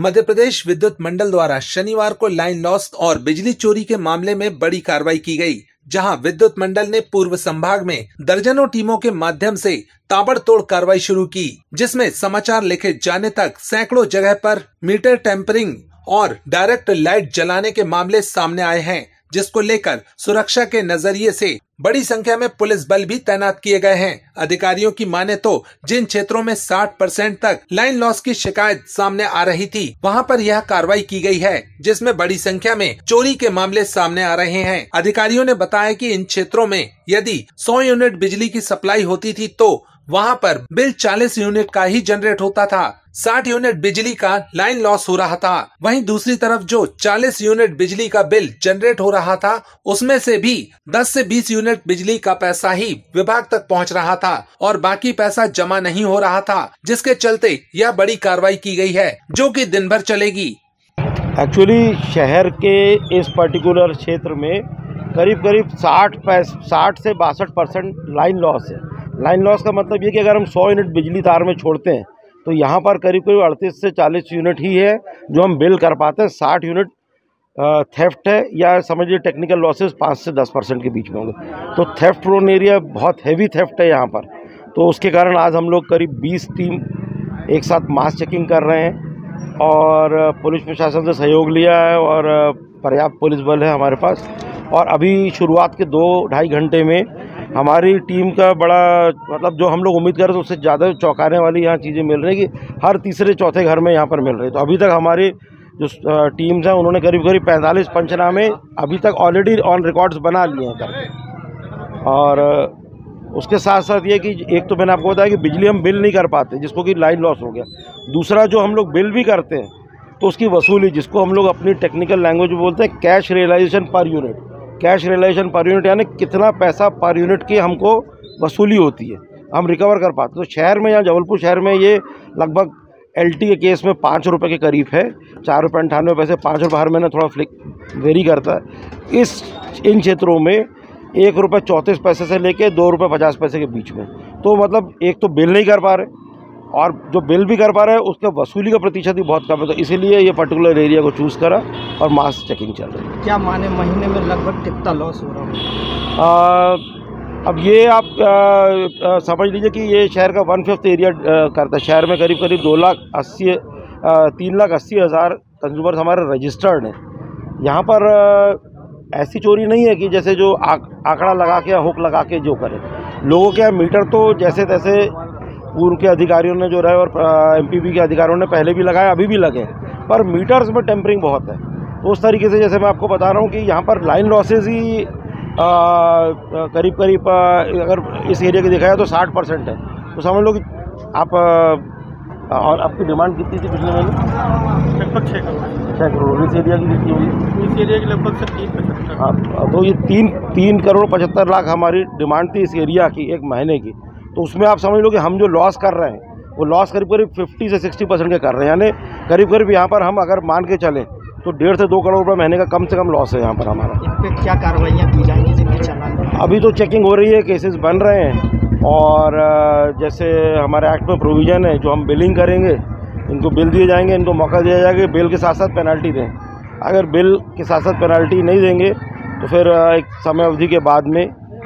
मध्य प्रदेश विद्युत मंडल द्वारा शनिवार को लाइन लॉस और बिजली चोरी के मामले में बड़ी कार्रवाई की गई, जहां विद्युत मंडल ने पूर्व संभाग में दर्जनों टीमों के माध्यम से ताबड़तोड़ कार्रवाई शुरू की, जिसमें समाचार लिखे जाने तक सैकड़ों जगह पर मीटर टेम्परिंग और डायरेक्ट लाइट जलाने के मामले सामने आए हैं, जिसको लेकर सुरक्षा के नजरिए से बड़ी संख्या में पुलिस बल भी तैनात किए गए हैं। अधिकारियों की माने तो जिन क्षेत्रों में 60% तक लाइन लॉस की शिकायत सामने आ रही थी, वहां पर यह कार्रवाई की गई है, जिसमें बड़ी संख्या में चोरी के मामले सामने आ रहे हैं। अधिकारियों ने बताया कि इन क्षेत्रों में यदि 100 यूनिट बिजली की सप्लाई होती थी तो वहां पर बिल 40 यूनिट का ही जनरेट होता था। 60 यूनिट बिजली का लाइन लॉस हो रहा था। वहीं दूसरी तरफ जो 40 यूनिट बिजली का बिल जनरेट हो रहा था, उसमें से भी 10 से 20 यूनिट बिजली का पैसा ही विभाग तक पहुंच रहा था और बाकी पैसा जमा नहीं हो रहा था, जिसके चलते यह बड़ी कार्रवाई की गई है, जो कि दिन भर चलेगी। एक्चुअली शहर के इस पर्टिकुलर क्षेत्र में करीब 60 से 62% लाइन लॉस है। लाइन लॉस का मतलब ये कि अगर हम 100 यूनिट बिजली तार में छोड़ते हैं तो यहाँ पर करीब 38 से 40 यूनिट ही है जो हम बिल कर पाते हैं। 60 यूनिट थेफ्ट है, या समझिए टेक्निकल लॉसेस 5 से 10% के बीच में होंगे। तो थेफ्ट प्रोन एरिया बहुत हैवी थेफ्ट है यहाँ पर। तो उसके कारण आज हम लोग करीब 20 टीम एक साथ मास चेकिंग कर रहे हैं और पुलिस प्रशासन से सहयोग लिया है और पर्याप्त पुलिस बल है हमारे पास। और अभी शुरुआत के 2-2.5 घंटे में हमारी टीम का बड़ा मतलब जो हम लोग उम्मीद कर रहे थे उससे ज़्यादा चौंकाने वाली यहाँ चीज़ें मिल रही हैं कि हर तीसरे चौथे घर में यहाँ पर मिल रही है। तो अभी तक हमारी जो टीम्स हैं उन्होंने करीब 45 पंचनामे अभी तक ऑलरेडी ऑन रिकॉर्ड्स बना लिए हैं करके। और उसके साथ साथ ये कि एक तो मैंने आपको बताया कि बिजली हम बिल नहीं कर पाते, जिसको कि लाइन लॉस हो गया। दूसरा जो हम लोग बिल भी करते हैं तो उसकी वसूली, जिसको हम लोग अपनी टेक्निकल लैंग्वेज में बोलते हैं cash realisation per unit. Cash realisation per unit यानी कितना पैसा पर यूनिट की हमको वसूली होती है, हम रिकवर कर पाते। तो शहर में या जबलपुर शहर में ये लगभग LT के केस में 5 रुपये के करीब है। 4 रुपये 98 पैसे, 5 रुपये हर महीने थोड़ा वेरी करता है। इन क्षेत्रों में 1 रुपये 34 पैसे से लेके 2 रुपये 50 पैसे के बीच में। तो मतलब एक तो बिल नहीं कर पा रहे और जो बिल भी कर पा रहे हैं उसके वसूली का प्रतिशत भी बहुत कम है। तो इसीलिए ये पर्टिकुलर एरिया को चूज़ करा और मास चेकिंग चल रही है। क्या माने महीने में लगभग कितना लॉस हो रहा है? अब ये आप समझ लीजिए कि ये शहर का 1/5 एरिया करता है। शहर में करीब 3,80,000 कंज्यूमर्स हमारे रजिस्टर्ड हैं। यहाँ पर ऐसी चोरी नहीं है कि जैसे जो आंकड़ा लगा के या हुक लगा के जो करे। लोगों के मीटर तो जैसे तैसे पूर्व के अधिकारियों ने जो रहे और MPP के अधिकारियों ने पहले भी लगाए, अभी भी लगे, पर मीटर्स में टेम्परिंग बहुत है। तो उस तरीके से जैसे मैं आपको बता रहा हूँ कि यहाँ पर लाइन लॉसेज ही करीब अगर इस एरिया की देखा जाए तो 60% है। तो समझ लो कि आप और आपकी डिमांड कितनी थी पिछले महीने? लगभग 6 करोड़। इस एरिया की कितनी होगी? इस एरिया की लगभग 3.75। हाँ, तो ये 3 करोड़ 75 लाख हमारी डिमांड थी इस एरिया की एक महीने की। तो उसमें आप समझ लो कि हम जो लॉस कर रहे हैं वो लॉस करीब 50 से 60% के कर रहे हैं। यानी करीब यहाँ पर हम अगर मान के चलें तो 1.5 से 2 करोड़ रुपये महीने का कम से कम लॉस है यहाँ पर हमारा। इन पे क्या कार्रवाइयाँ की जाएंगी जिनके चालान? अभी तो चेकिंग हो रही है, केसेस बन रहे हैं और जैसे हमारे एक्ट में प्रोविज़न है जो हम बिलिंग करेंगे, इनको बिल दिए जाएंगे, इनको मौका दिया जाएगा बिल के साथ साथ पेनल्टी दें। अगर बिल के साथ साथ पेनल्टी नहीं देंगे तो फिर एक समय अवधि के बाद में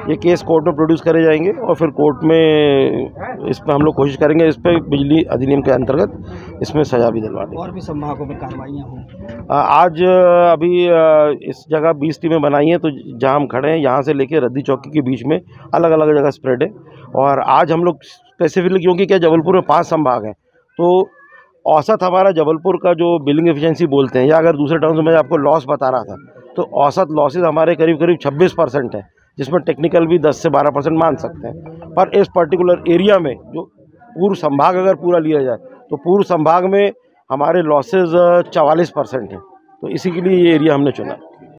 ये केस कोर्ट में प्रोड्यूस करे जाएंगे और फिर कोर्ट में इस पर हम लोग कोशिश करेंगे इस पर बिजली अधिनियम के अंतर्गत इसमें सज़ा भी दिलवा देंगे। और भी संभागों में कार्रवाइयाँ हों? आज अभी इस जगह 20 टीमें बनाई हैं। तो जहाँ हम खड़े हैं यहाँ से लेके रद्दी चौकी के बीच में अलग अलग जगह स्प्रेड है। और आज हम लोग स्पेसिफिकली, क्योंकि क्या जबलपुर में 5 संभाग हैं, तो औसत हमारा जबलपुर का जो बिलिंग एफिशिएंसी बोलते हैं, या अगर दूसरे टर्म्स में आपको लॉस बता रहा था, तो औसत लॉसेज हमारे करीब 26% है, जिसमें टेक्निकल भी 10 से 12% मान सकते हैं। पर इस पर्टिकुलर एरिया में जो पूर्व संभाग अगर पूरा लिया जाए तो पूर्व संभाग में हमारे लॉसेज 44% हैं। तो इसी के लिए ये एरिया हमने चुना।